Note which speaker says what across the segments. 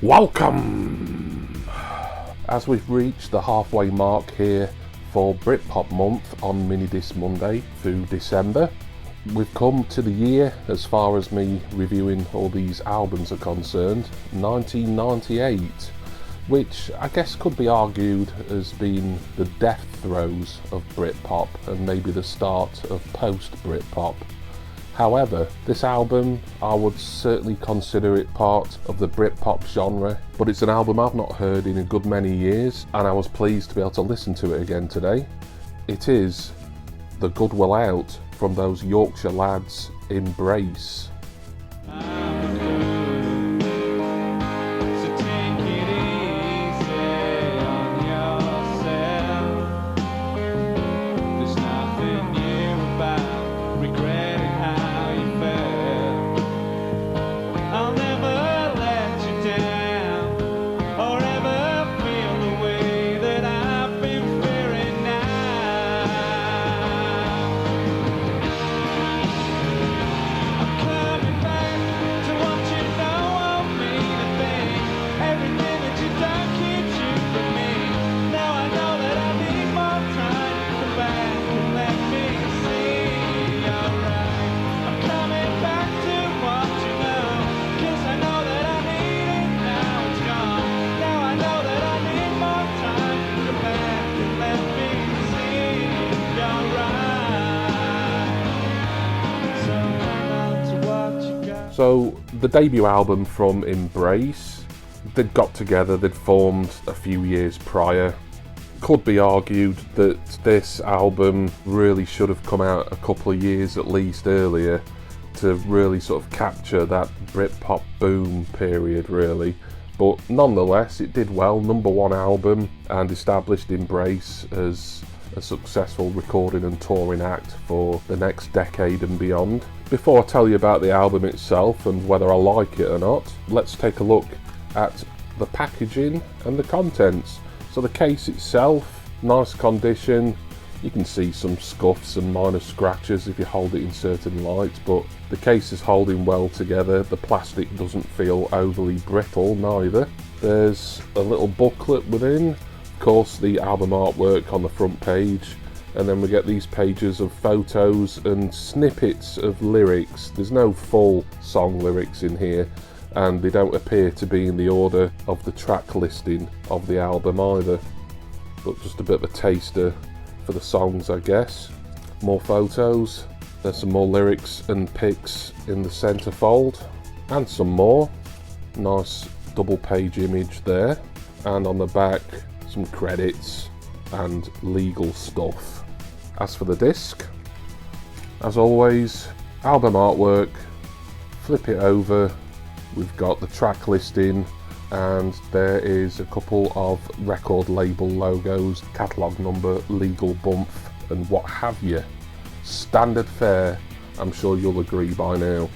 Speaker 1: Welcome! As we've reached the halfway mark here for Britpop month on Minidisc Monday through December, we've come to the year, as far as me reviewing all these albums are concerned, 1998, which I guess could be argued as being the death throes of Britpop and maybe the start of post-Britpop. However, this album, I would certainly consider it part of the Britpop genre, but it's an album I've not heard in a good many years, and I was pleased to be able to listen to it again today. It is The Good Will Out from those Yorkshire lads, Embrace. So the debut album from Embrace, they'd got together, they'd formed a few years prior. Could be argued that this album really should have come out a couple of years at least earlier to really sort of capture that Britpop boom period really. But nonetheless, it did well, #1 album, and established Embrace as a successful recording and touring act for the next decade and beyond. Before I tell you about the album itself and whether I like it or not, let's take a look at the packaging and the contents. So the case itself, nice condition. You can see some scuffs and minor scratches if you hold it in certain light, but the case is holding well together. The plastic doesn't feel overly brittle neither. There's a little booklet within, of course the album artwork on the front page, and then we get these pages of photos and snippets of lyrics. There's no full song lyrics in here, and they don't appear to be in the order of the track listing of the album either, but just a bit of a taster for the songs, I guess. More photos, there's some more lyrics and pics in the centerfold, and some more. Nice double page image there, and on the back some credits and legal stuff. As for the disc, as always, album artwork, flip it over, we've got the track listing, and there is a couple of record label logos, catalogue number, legal bump, and what have you. Standard fare, I'm sure you'll agree by now.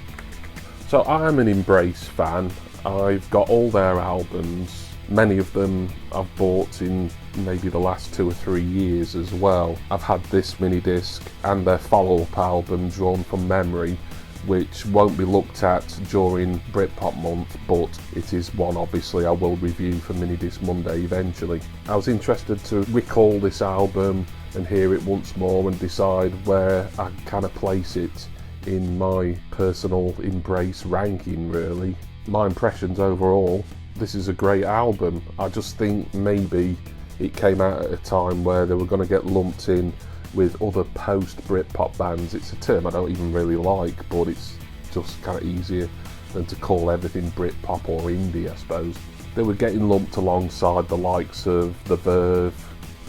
Speaker 1: So I'm an Embrace fan. I've got all their albums. Many of them I've bought in maybe the last 2 or 3 years as well. I've had this Minidisc and their follow-up album, Drawn from Memory, which won't be looked at during Britpop month, but it is one obviously I will review for Minidisc Monday eventually. I was interested to recall this album and hear it once more and decide where I kind of place it in my personal Embrace ranking really. My impressions overall, this is a great album. I just think maybe it came out at a time where they were going to get lumped in with other post-Britpop bands. It's a term I don't even really like, but it's just kind of easier than to call everything Britpop or indie, I suppose. They were getting lumped alongside the likes of The Verve,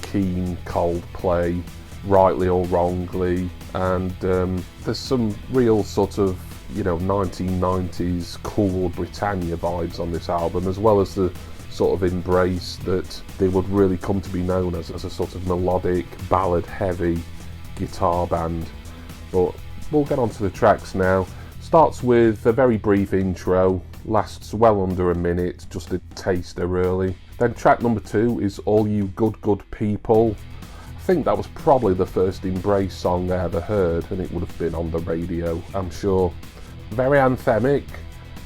Speaker 1: Keane, Coldplay, rightly or wrongly, and there's some real sort of 1990s cool Britannia vibes on this album, as well as the sort of Embrace that they would really come to be known as a sort of melodic, ballad heavy guitar band. But we'll get on to the tracks now. Starts with a very brief intro, lasts well under a minute, just a taster really. Then track number 2 is All You Good People. I think that was probably the first Embrace song I ever heard, and it would have been on the radio, I'm sure. Very anthemic,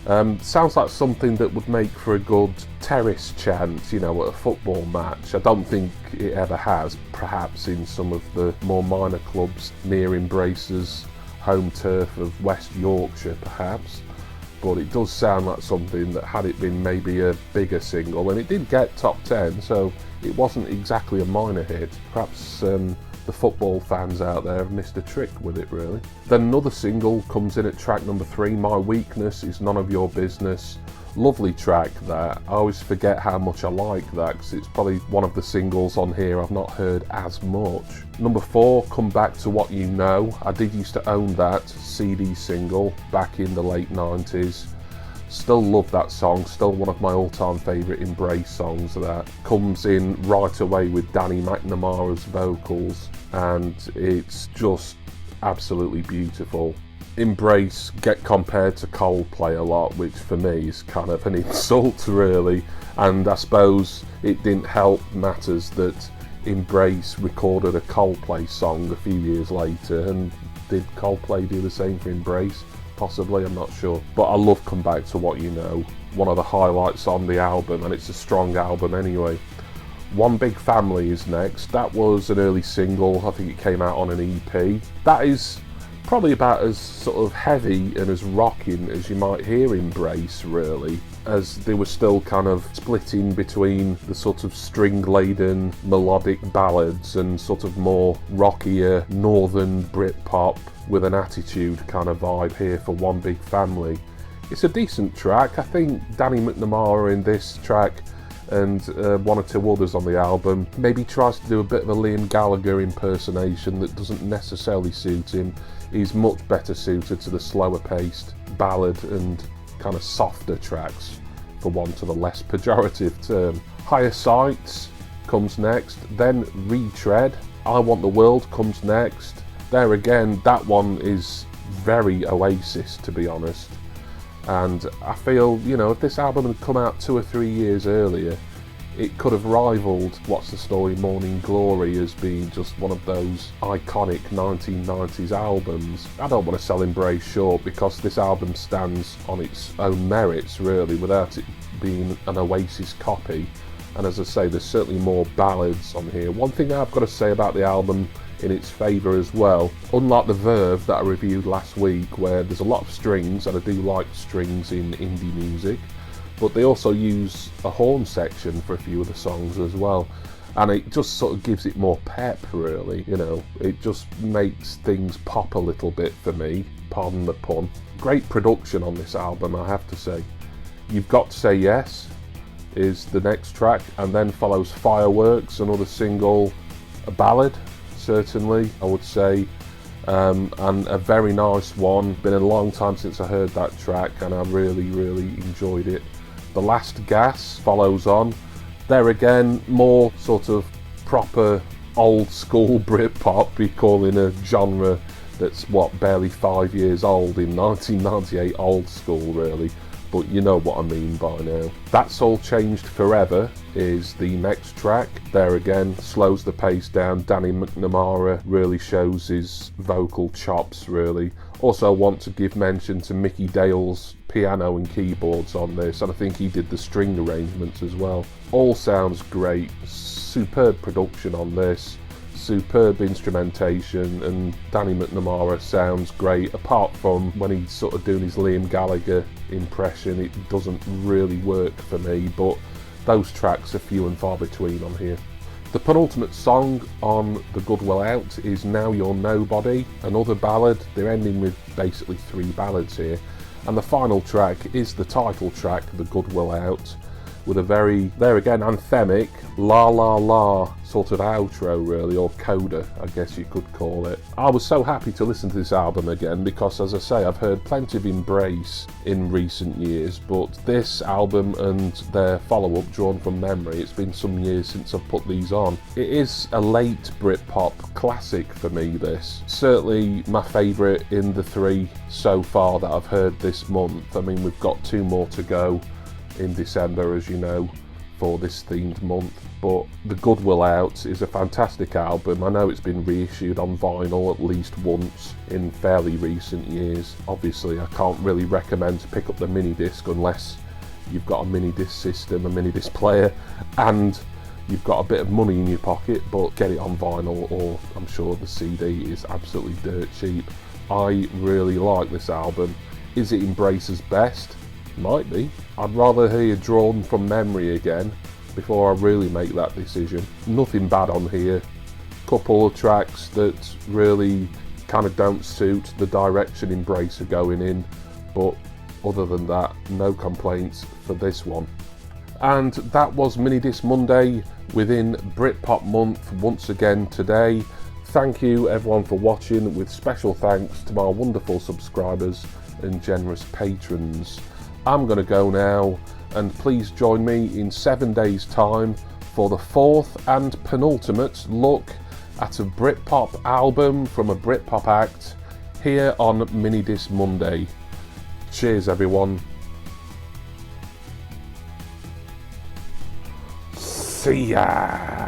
Speaker 1: Sounds like something that would make for a good terrace chant, you know, at a football match. I don't think it ever has, perhaps in some of the more minor clubs near Embrace's home turf of West Yorkshire, perhaps. But it does sound like something that, had it been maybe a bigger single, and it did get top 10, so it wasn't exactly a minor hit. Perhaps the football fans out there have missed a trick with it, really. Then another single comes in at track number 3, My Weakness Is None of Your Business. Lovely track that. I always forget how much I like that, because it's probably one of the singles on here I've not heard as much. Number 4, Come Back to What You Know. I did used to own that CD single back in the late 90s. Still love that song, still one of my all-time favourite Embrace songs. That comes in right away with Danny McNamara's vocals, and it's just absolutely beautiful. Embrace get compared to Coldplay a lot, which for me is kind of an insult, really, and I suppose it didn't help matters that Embrace recorded a Coldplay song a few years later, and did Coldplay do the same for Embrace? Possibly, I'm not sure. But I love Come Back to What You Know, one of the highlights on the album, and it's a strong album anyway. One Big Family is next. That was an early single, I think it came out on an EP. That is probably about as sort of heavy and as rocking as you might hear Embrace, really, as they were still kind of splitting between the sort of string-laden melodic ballads and sort of more rockier northern Britpop with an attitude kind of vibe here for One Big Family. It's a decent track. I think Danny McNamara in this track, and one or two others on the album, maybe tries to do a bit of a Liam Gallagher impersonation that doesn't necessarily suit him. He's much better suited to the slower paced ballad and kind of softer tracks, for want of a less pejorative term. Higher Sights comes next, then Retread. I Want the World comes next. There again, that one is very Oasis, to be honest. And I feel, you know, if this album had come out 2 or 3 years earlier, it could have rivaled What's the Story Morning Glory as being just one of those iconic 1990s albums. I don't want to sell Embrace short, because this album stands on its own merits, really, without it being an Oasis copy. And as I say, there's certainly more ballads on here. One thing I've got to say about the album in its favour as well, unlike the Verve that I reviewed last week, where there's a lot of strings, and I do like strings in indie music, but they also use a horn section for a few of the songs as well, and it just sort of gives it more pep, really, you know. It just makes things pop a little bit for me, pardon the pun. Great production on this album, I have to say. You've Got to Say Yes is the next track, and then follows Fireworks, another single, a ballad, certainly, I would say, and a very nice one. Been a long time since I heard that track, and I really enjoyed it. The Last Gas follows on. There again, more sort of proper old school Britpop, be calling a genre that's barely 5 years old in 1998 old school, really. But you know what I mean by now. That's All Changed Forever is the next track. There again, slows the pace down. Danny McNamara really shows his vocal chops, really. Also want to give mention to Mickey Dale's piano and keyboards on this, and I think he did the string arrangements as well. All sounds great. Superb production on this. Superb instrumentation, and Danny McNamara sounds great, apart from when he's sort of doing his Liam Gallagher impression. It doesn't really work for me, but those tracks are few and far between on here. The penultimate song on The Good Will Out is Now You're Nobody, another ballad. They're ending with basically 3 ballads here, and the final track is the title track, The Good Will Out, with a very, there again, anthemic la la la sort of outro, really, or coda, I guess you could call it. I was so happy to listen to this album again, because as I say, I've heard plenty of Embrace in recent years, but this album and their follow-up, Drawn from Memory, it's been some years since I've put these on. It is a late Britpop classic for me, this. Certainly my favourite in the 3 so far that I've heard this month. I mean, we've got 2 more to go in December, as you know, for this themed month. but The Goodwill Out is a fantastic album. I know it's been reissued on vinyl at least once in fairly recent years. Obviously I can't really recommend to pick up the Minidisc unless you've got a Minidisc system, a Minidisc player, and you've got a bit of money in your pocket, but get it on vinyl, or I'm sure the CD is absolutely dirt cheap. I really like this album. Is it Embracer's best? Might be. I'd rather hear Drawn from Memory again before I really make that decision. Nothing bad on here. Couple of tracks that really kind of don't suit the direction Embracer going in, but other than that, no complaints for this one. And that was Minidisc Monday within Britpop month once again today. Thank you everyone for watching, with special thanks to my wonderful subscribers and generous patrons. I'm going to go now, and please join me in 7 days time for the 4th and penultimate look at a Britpop album from a Britpop act here on Minidisc Monday. Cheers everyone. See ya!